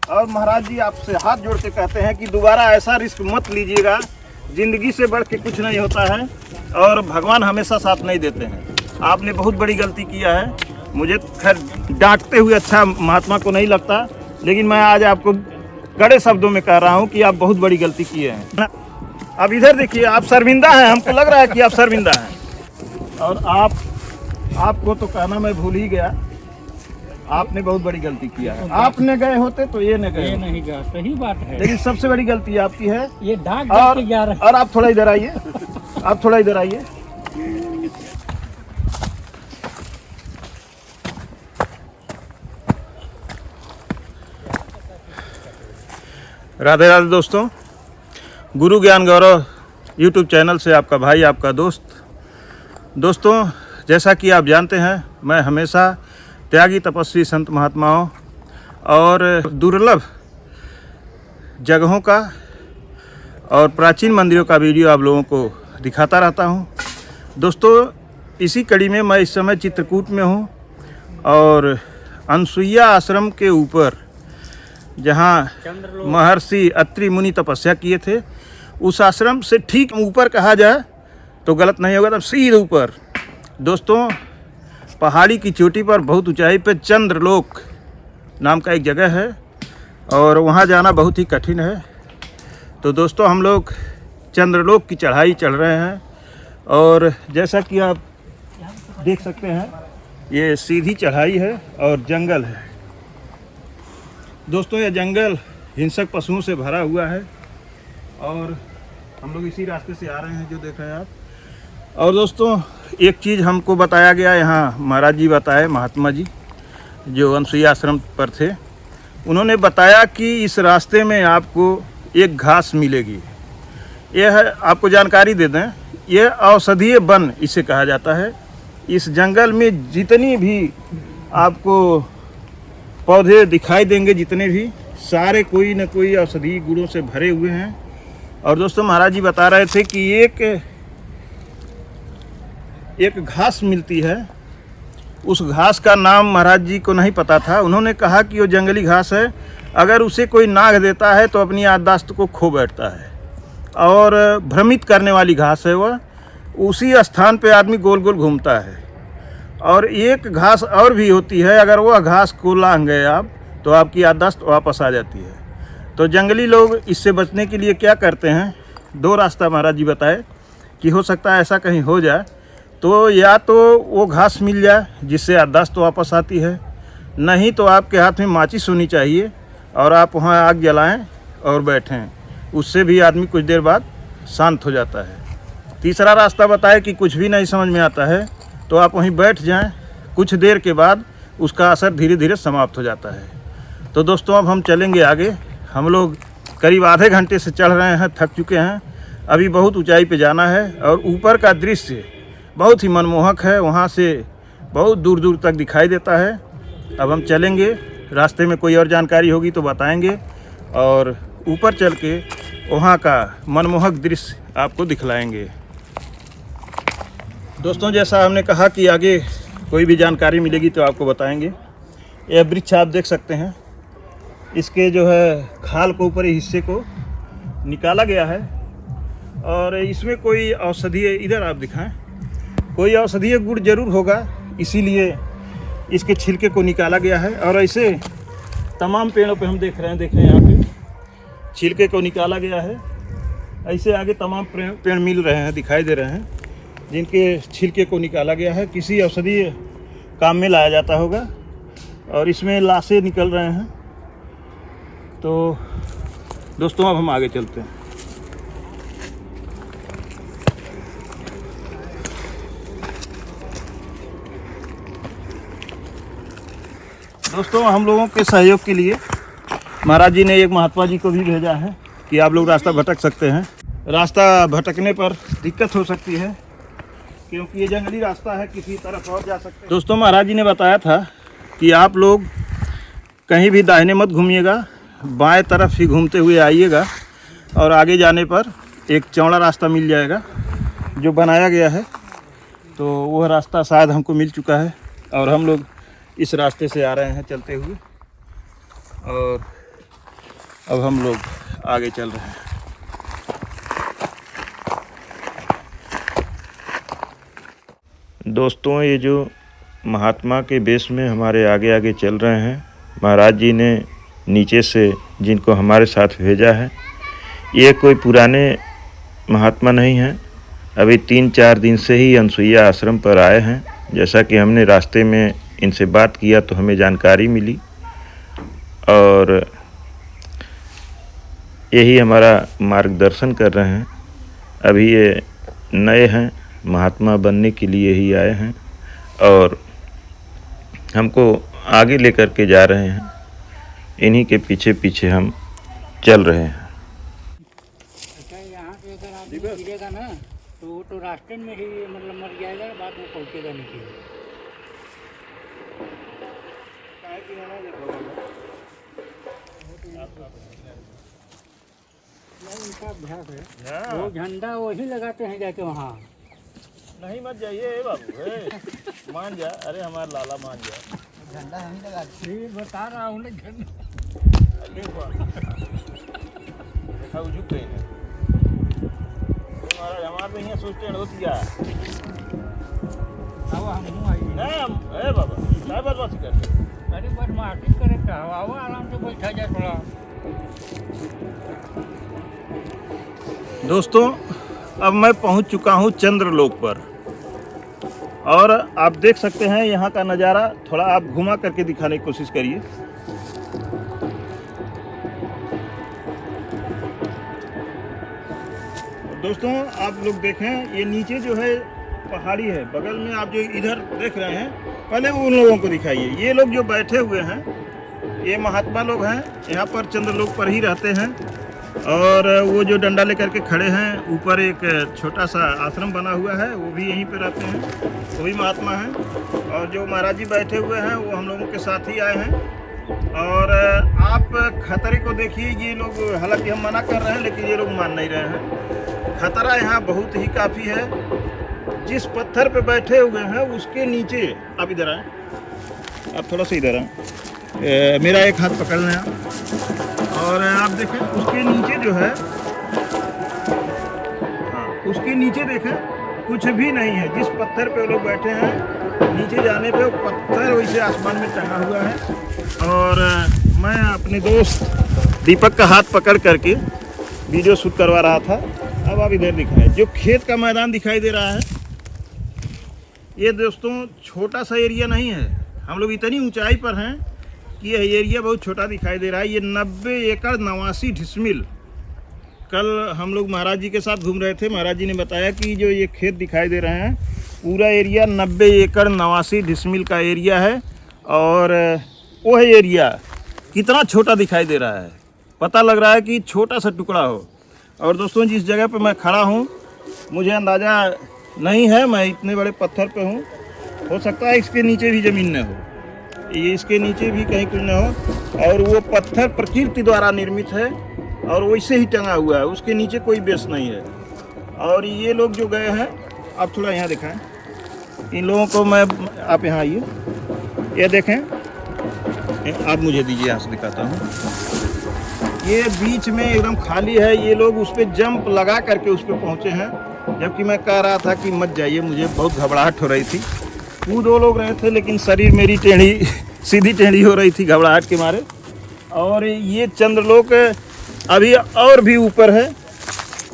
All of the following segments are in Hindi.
और महाराज जी आपसे हाथ जोड़ के कहते हैं कि दोबारा ऐसा रिस्क मत लीजिएगा। ज़िंदगी से बढ़ के कुछ नहीं होता है और भगवान हमेशा साथ नहीं देते हैं। आपने बहुत बड़ी गलती किया है। मुझे खैर डांटते हुए अच्छा महात्मा को नहीं लगता, लेकिन मैं आज आपको कड़े शब्दों में कह रहा हूँ कि आप बहुत बड़ी गलती किए हैं। अब इधर देखिए, आप शर्मिंदा हैं, हमको लग रहा है कि आप शर्मिंदा हैं। और आपको तो कहना मैं भूल ही गया, आपने बहुत बड़ी गलती किया है। आपने गए होते तो ये न गए, नहीं गया, सही बात है। लेकिन सबसे बड़ी गलती आपकी है ये डाक और आप थोड़ा इधर आइए, आप थोड़ा इधर आइए। राधे राधे दोस्तों, गुरु ज्ञान गौरव यूट्यूब चैनल से आपका भाई, आपका दोस्तों, जैसा कि आप जानते हैं, मैं हमेशा त्यागी तपस्वी संत महात्माओं और दुर्लभ जगहों का और प्राचीन मंदिरों का वीडियो आप लोगों को दिखाता रहता हूं। दोस्तों, इसी कड़ी में मैं इस समय चित्रकूट में हूं और अनसुईया आश्रम के ऊपर, जहां महर्षि अत्रि मुनि तपस्या किए थे, उस आश्रम से ठीक ऊपर कहा जाए तो गलत नहीं होगा, तब सीधे ऊपर दोस्तों पहाड़ी की चोटी पर बहुत ऊंचाई पर चंद्रलोक नाम का एक जगह है और वहां जाना बहुत ही कठिन है। तो दोस्तों, हम लोग चंद्रलोक की चढ़ाई चढ़ रहे हैं और जैसा कि आप देख सकते हैं, ये सीधी चढ़ाई है और जंगल है। दोस्तों, ये जंगल हिंसक पशुओं से भरा हुआ है और हम लोग इसी रास्ते से आ रहे हैं जो देख रहे हैं आप। और दोस्तों, एक चीज़ हमको बताया गया, यहाँ महाराज जी बताए, महात्मा जी जो अनसुईया आश्रम पर थे, उन्होंने बताया कि इस रास्ते में आपको एक घास मिलेगी। यह आपको जानकारी दे दें, यह औषधीय वन इसे कहा जाता है। इस जंगल में जितनी भी आपको पौधे दिखाई देंगे, जितने भी सारे कोई न कोई औषधीय गुणों से भरे हुए हैं। और दोस्तों, महाराज जी बता रहे थे कि एक घास मिलती है, उस घास का नाम महाराज जी को नहीं पता था। उन्होंने कहा कि वो जंगली घास है, अगर उसे कोई नाग देता है तो अपनी याददाश्त को खो बैठता है और भ्रमित करने वाली घास है वह। उसी स्थान पे आदमी गोल गोल घूमता है। और एक घास और भी होती है, अगर वह घास को लांघ गए आप तो आपकी याददाश्त वापस आ जाती है। तो जंगली लोग इससे बचने के लिए क्या करते हैं, दो रास्ता महाराज जी बताए कि हो सकता है ऐसा कहीं हो जाए, तो या तो वो घास मिल जाए जिससे याददाश्त वापस आती है, नहीं तो आपके हाथ में माचिस होनी चाहिए और आप वहाँ आग जलाएं और बैठें, उससे भी आदमी कुछ देर बाद शांत हो जाता है। तीसरा रास्ता बताए कि कुछ भी नहीं समझ में आता है तो आप वहीं बैठ जाएं, कुछ देर के बाद उसका असर धीरे धीरे समाप्त हो जाता है। तो दोस्तों, अब हम चलेंगे आगे। हम लोग करीब आधे घंटे से चढ़ रहे हैं, थक चुके हैं। अभी बहुत ऊंचाई पे जाना है और ऊपर का दृश्य बहुत ही मनमोहक है, वहाँ से बहुत दूर दूर तक दिखाई देता है। अब हम चलेंगे, रास्ते में कोई और जानकारी होगी तो बताएंगे और ऊपर चल के वहाँ का मनमोहक दृश्य आपको दिखलाएंगे। दोस्तों, जैसा हमने कहा कि आगे कोई भी जानकारी मिलेगी तो आपको बताएंगे। यह वृक्ष आप देख सकते हैं, इसके जो है खाल को ऊपरी हिस्से को निकाला गया है और इसमें कोई औषधीय, इधर आप दिखाएं, कोई औषधीय गुण जरूर होगा, इसीलिए इसके छिलके को निकाला गया है। और ऐसे तमाम पेड़ों पे हम देख रहे हैं यहाँ पे छिलके को निकाला गया है। ऐसे आगे तमाम पेड़ मिल रहे हैं, दिखाई दे रहे हैं, जिनके छिलके को निकाला गया है, किसी औषधीय काम में लाया जाता होगा। और इसमें लाशें निकल रहे हैं। तो दोस्तों, अब हम आगे चलते हैं। दोस्तों, हम लोगों के सहयोग के लिए महाराज जी ने एक महात्मा जी को भी भेजा है कि आप लोग रास्ता भटक सकते हैं। रास्ता भटकने पर दिक्कत हो सकती है क्योंकि ये जंगली रास्ता है, किसी तरफ और जा सकते हैं। दोस्तों, महाराज जी ने बताया था कि आप लोग कहीं भी दाहिने मत घूमिएगा, बाएं तरफ ही घूमते हुए आइएगा और आगे जाने पर एक चौड़ा रास्ता मिल जाएगा जो बनाया गया है। तो वह रास्ता शायद हमको मिल चुका है और हम लोग इस रास्ते से आ रहे हैं चलते हुए। और अब हम लोग आगे चल रहे हैं। दोस्तों, ये जो महात्मा के वेश में हमारे आगे आगे चल रहे हैं, महाराज जी ने नीचे से जिनको हमारे साथ भेजा है, ये कोई पुराने महात्मा नहीं हैं। अभी 3-4 दिन से ही अनसुईया आश्रम पर आए हैं। जैसा कि हमने रास्ते में इनसे बात किया तो हमें जानकारी मिली, और यही हमारा मार्गदर्शन कर रहे हैं। अभी ये नए हैं, महात्मा बनने के लिए ही आए हैं और हमको आगे लेकर के जा रहे हैं। इन्हीं के पीछे पीछे हम चल रहे हैं। अच्छा, यहाँ से अगर आदमी गिरेगा ना तो वो तो रास्ते में ही मतलब मर जाएगा, बाद में पहुँचेगा नीचे। उनका अभ्यास है, वो झंडा वही लगाते हैं जाके वहाँ। नहीं मत जाइए बाबू, मान जा। अरे हमारा लाला मान जा, झंडा हम ही लगाते हैं। बता रहा हूँ ना, झंडा देखा वो झुक गए हैं। महाराज हमारे तो यहाँ सोचते हैं होती है। अब हम आइए नहीं ए बाबा क्या बदमाशी करते? अरे बदमाशी करे तो आओ, आराम से बैठा जाए थोड़ा। दोस्तों, अब मैं पहुंच चुका हूं चंद्रलोक पर, और आप देख सकते हैं यहाँ का नज़ारा। थोड़ा आप घुमा करके दिखाने की कोशिश करिए। दोस्तों, आप लोग देखें, ये नीचे जो है पहाड़ी है, बगल में आप जो इधर देख रहे हैं, पहले वो उन लोगों को दिखाइए। ये लोग जो बैठे हुए हैं, ये महात्मा लोग हैं, यहाँ पर चंद्रलोक पर ही रहते हैं। और वो जो डंडा लेकर के खड़े हैं, ऊपर एक छोटा सा आश्रम बना हुआ है, वो भी यहीं पे रहते हैं, वो भी महात्मा हैं। और जो महाराज जी बैठे हुए हैं वो हम लोगों के साथ ही आए हैं। और आप खतरे को देखिए, ये लोग, हालांकि हम मना कर रहे हैं लेकिन ये लोग मान नहीं रहे हैं। खतरा यहाँ बहुत ही काफ़ी है। जिस पत्थर पे बैठे हुए हैं उसके नीचे, आप इधर आए, आप थोड़ा सा इधर आए, मेरा एक हाथ पकड़ लें आप, और आप देखें उसके नीचे जो है, हाँ, उसके नीचे देखें कुछ भी नहीं है। जिस पत्थर पे लोग बैठे हैं, नीचे जाने पे वो पत्थर वैसे आसमान में टंगा हुआ है। और मैं अपने दोस्त दीपक का हाथ पकड़ करके वीडियो शूट करवा रहा था। अब आप इधर दिखाएं, जो खेत का मैदान दिखाई दे रहा है, ये दोस्तों छोटा सा एरिया नहीं है। हम लोग इतनी ऊंचाई पर हैं कि यह एरिया बहुत छोटा दिखाई दे रहा है। ये 90 एकड़ 89 डिसमिल। कल हम लोग महाराज जी के साथ घूम रहे थे, महाराज जी ने बताया कि जो ये खेत दिखाई दे रहे हैं, पूरा एरिया 90 एकड़ 89 डिसमिल का एरिया है। और वो एरिया कितना छोटा दिखाई दे रहा है, पता लग रहा है कि छोटा सा टुकड़ा हो। और दोस्तों, जिस जगह पे मैं खड़ा हूँ, मुझे अंदाज़ा नहीं है, मैं इतने बड़े पत्थर पे हूँ। हो सकता है इसके नीचे भी ज़मीन न हो, ये इसके नीचे भी कहीं कुछ न हो। और वो पत्थर प्रकृति द्वारा निर्मित है और वैसे ही टंगा हुआ है, उसके नीचे कोई बेस नहीं है। और ये लोग जो गए हैं, आप थोड़ा यहाँ दिखाएं इन लोगों को। मैं, आप यहाँ आइए, ये देखें, आप मुझे दीजिए, यहाँ से दिखाता हूँ। ये बीच में एकदम खाली है, ये लोग उस पर जंप लगा करके उस पर पहुँचे हैं, जबकि मैं कह रहा था कि मत जाइए, मुझे बहुत घबराहट हो रही थी। वो 2 लोग रहे थे, लेकिन शरीर मेरी टेढ़ी सीधी टेढ़ी हो रही थी घबराहट के मारे। और ये चंद्रलोक अभी और भी ऊपर है।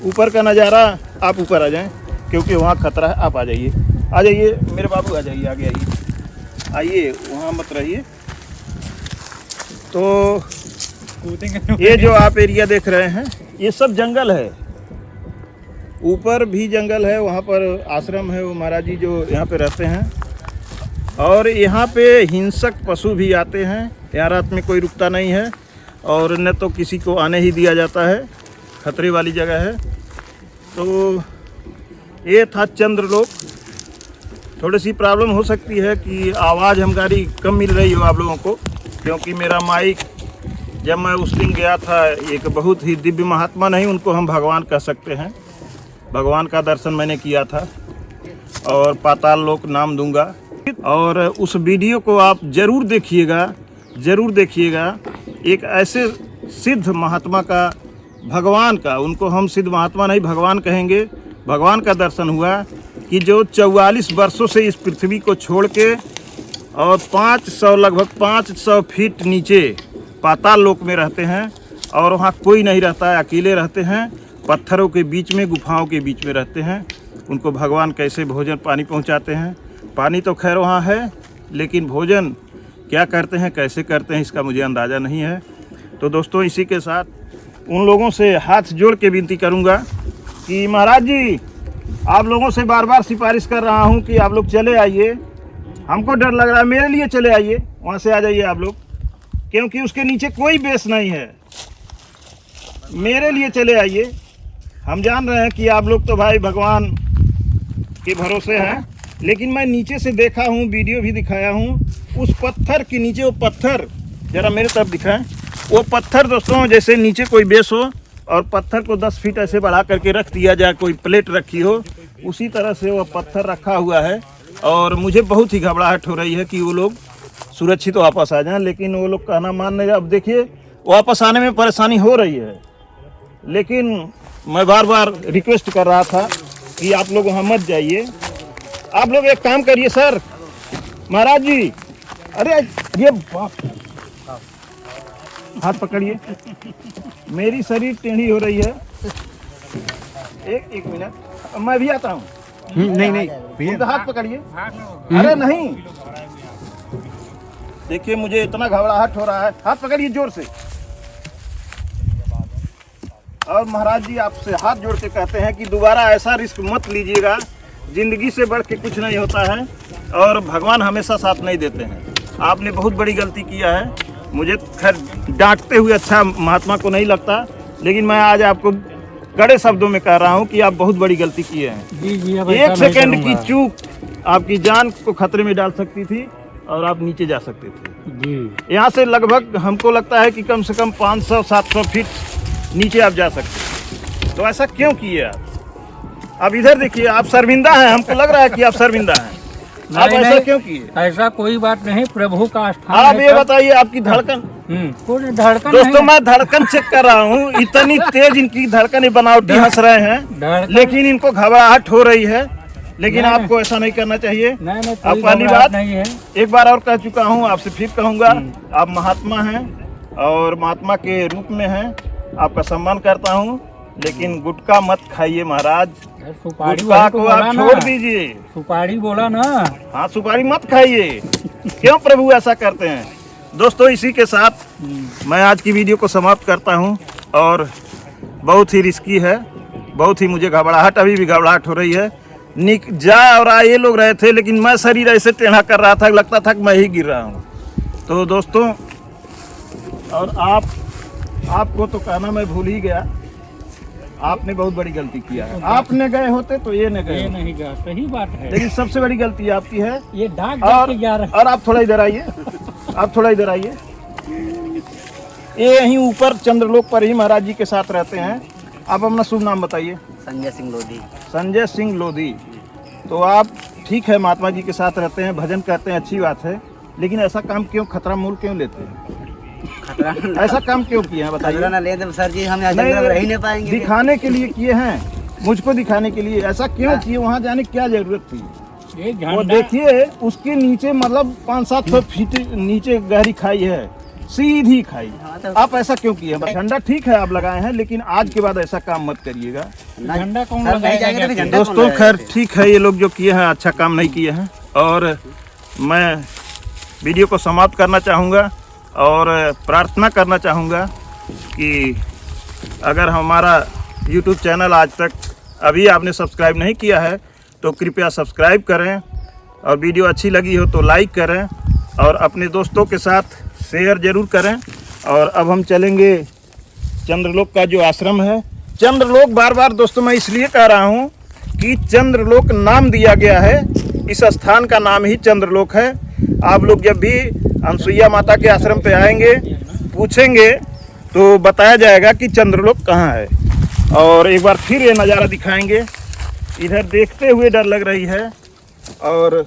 ऊपर का नज़ारा, आप ऊपर आ जाएं क्योंकि वहाँ खतरा है। आप आ जाइए, आ जाइए मेरे बाबू, आ जाइए, आगे आइए, आइए, वहाँ मत रहिए। तो ये जो आप एरिया देख रहे हैं, ये सब जंगल है। ऊपर भी जंगल है, वहाँ पर आश्रम है, वो महाराज जी जो यहाँ पे रहते हैं। और यहाँ पे हिंसक पशु भी आते हैं। यहाँ रात में कोई रुकता नहीं है, और न तो किसी को आने ही दिया जाता है, खतरे वाली जगह है। तो ये था चंद्रलोक। थोड़ी सी प्रॉब्लम हो सकती है कि आवाज़ हमारी कम मिल रही हो आप लोगों को, क्योंकि मेरा माइक, जब मैं उस दिन गया था, एक बहुत ही दिव्य महात्मा, नहीं उनको हम भगवान कह सकते हैं, भगवान का दर्शन मैंने किया था, और पाताल लोक नाम दूंगा। और उस वीडियो को आप ज़रूर देखिएगा, ज़रूर देखिएगा। एक ऐसे सिद्ध महात्मा का, भगवान का, उनको हम सिद्ध महात्मा नहीं भगवान कहेंगे, भगवान का दर्शन हुआ कि जो 44 वर्षों से इस पृथ्वी को छोड़ के और 500 लगभग 500 फीट नीचे पाताल लोक में रहते हैं और वहाँ कोई नहीं रहता है, अकेले रहते हैं, पत्थरों के बीच में, गुफाओं के बीच में रहते हैं। उनको भगवान कैसे भोजन पानी पहुँचाते हैं। पानी तो खैर वहाँ है, लेकिन भोजन क्या करते हैं, कैसे करते हैं, इसका मुझे अंदाज़ा नहीं है। तो दोस्तों, इसी के साथ उन लोगों से हाथ जोड़ के विनती करूँगा कि महाराज जी, आप लोगों से बार बार सिफारिश कर रहा हूँ कि आप लोग चले आइए। हमको डर लग रहा है, मेरे लिए चले आइए, वहाँ से आ जाइए आप लोग, क्योंकि उसके नीचे कोई बेस नहीं है। मेरे लिए चले आइए। हम जान रहे हैं कि आप लोग तो भाई भगवान के भरोसे हैं, लेकिन मैं नीचे से देखा हूँ, वीडियो भी दिखाया हूँ। उस पत्थर के नीचे, वो पत्थर ज़रा मेरे तरफ दिखाएं, वो पत्थर दोस्तों जैसे नीचे कोई बेस हो और पत्थर को 10 फीट ऐसे बढ़ा करके रख दिया जाए, कोई प्लेट रखी हो, उसी तरह से वो पत्थर रखा हुआ है। और मुझे बहुत ही घबराहट हो रही है कि वो लोग सुरक्षित वापस आ जाएं, लेकिन वो लोग कहना मान नहीं रहे। अब देखिए, वापस आने में परेशानी हो रही है, लेकिन मैं बार बार रिक्वेस्ट कर रहा था कि आप लोग वहाँ मत जाइए। आप लोग एक काम करिए सर, महाराज जी, अरे ये हाथ पकड़िए, मेरी शरीर टेढ़ी हो रही है। एक मिनट, मैं भी आता हूँ। नहीं तो हाथ पकड़िए। अरे नहीं, देखिए मुझे इतना घबराहट हो रहा है। हाथ पकड़िए जोर से। और महाराज जी, आपसे हाथ जोड़ के कहते हैं कि दोबारा ऐसा रिस्क मत लीजिएगा। जिंदगी से बढ़ के कुछ नहीं होता है और भगवान हमेशा साथ नहीं देते हैं। आपने बहुत बड़ी गलती किया है। मुझे खैर डांटते हुए अच्छा महात्मा को नहीं लगता, लेकिन मैं आज आपको कड़े शब्दों में कह रहा हूँ कि आप बहुत बड़ी गलती किए हैं। जी, अब एक सेकंड की चूक आपकी जान को खतरे में डाल सकती थी और आप नीचे जा सकते थे। जी, यहाँ से लगभग हमको लगता है कि कम से कम 500-700 फीट नीचे आप जा सकते। तो ऐसा क्यों किए आप? अब इधर देखिए, आप शर्मिंदा हैं, हमको लग रहा है कि आप शर्मिंदा हैं। आप ऐसा क्यों किए? ऐसा कोई बात नहीं, प्रभु का स्थान आप है ये सब। बताइए, आपकी धड़कन, कोई धड़कन दोस्तों नहीं। मैं धड़कन चेक कर रहा हूँ, इतनी तेज इनकी धड़कन बनावटी हंस रहे हैं, धड़कन- लेकिन इनको घबराहट हो रई है। लेकिन नहीं, आपको ऐसा नहीं करना चाहिए। नहीं, अब कोई पहली घबराहट बात नहीं है। एक बार और कह चुका हूँ, आपसे फिर कहूँगा, आप महात्मा हैं और महात्मा के रूप में हैं, आपका सम्मान करता हूँ, लेकिन गुटखा मत खाइए महाराज। सुपारी गुटखा वही तो को बोला आप ना। छोड़ दीजिए। सुपारी बोला ना। हाँ, सुपारी मत खाइए। क्यों प्रभु ऐसा करते हैं? दोस्तों, इसी के साथ मैं आज की वीडियो को समाप्त करता हूं। और बहुत ही रिस्की है, बहुत ही मुझे घबराहट, अभी भी घबराहट हो रही है। जा और आ ये लोग रहे थे, लेकिन मैं शरीर ऐसे टेढ़ा कर रहा था, लगता था कि मैं ही गिर रहा हूँ। तो दोस्तों, और आपको तो कहना मैं भूल ही गया, आपने बहुत बड़ी गलती किया है। आपने गए होते तो ये न गए ये होते। नहीं गया, सही बात है। लेकिन सबसे बड़ी गलती आपकी है। ये डाक जाके जा रहा और आप थोड़ा इधर आइए, आप थोड़ा इधर आइए। ये यहीं ऊपर चंद्रलोक पर ही महाराज जी के साथ रहते हैं। आप अपना शुभ नाम बताइए। संजय सिंह लोधी। संजय सिंह लोधी। तो आप ठीक है, महात्मा जी के साथ रहते हैं, भजन करते हैं, अच्छी बात है, लेकिन ऐसा काम क्यों, खतरा मोल क्यों लेते हैं? खतरा ऐसा काम क्यों किए हैं बताइए? खतरा ना ले तो सर जी, हम यहाँ जंगल में रह ही नहीं पाएंगे। दिखाने के लिए किए हैं, मुझको दिखाने के लिए। ऐसा क्यों किए? वहाँ जाने की क्या जरूरत थी? ये वो झंडा देखिए, उसके नीचे मतलब 500-700 फीट नीचे गहरी खाई है, सीधी खाई। तो- आप ऐसा क्यों किए? झंडा ठीक है आप लगाए हैं, लेकिन आज के बाद ऐसा काम मत करिएगा। झंडा कौन सर, नहीं जाएंगे तो लगाएगा? झंडा दोस्तों, कौन खैर लगाएगा? ठीक है, ये लोग जो किए हैं अच्छा काम नहीं किए हैं। और मैं वीडियो को समाप्त करना चाहूँगा और प्रार्थना करना चाहूँगा कि अगर हमारा YouTube चैनल आज तक अभी आपने सब्सक्राइब नहीं किया है तो कृपया सब्सक्राइब करें, और वीडियो अच्छी लगी हो तो लाइक करें और अपने दोस्तों के साथ शेयर ज़रूर करें। और अब हम चलेंगे चंद्रलोक का जो आश्रम है। चंद्रलोक बार बार दोस्तों मैं इसलिए कह रहा हूँ कि चंद्रलोक नाम दिया गया है, इस स्थान का नाम ही चंद्रलोक है। आप लोग जब भी अनसुईया माता के आश्रम पे आएंगे, पूछेंगे तो बताया जाएगा कि चंद्रलोक कहाँ है। और एक बार फिर ये नज़ारा दिखाएंगे। इधर देखते हुए डर लग रही है, और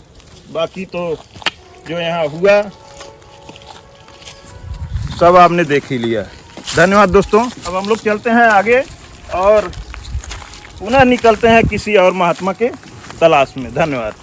बाकी तो जो यहाँ हुआ सब आपने देख ही लिया। धन्यवाद दोस्तों। अब हम लोग चलते हैं आगे और पुनः निकलते हैं किसी और महात्मा के तलाश में। धन्यवाद।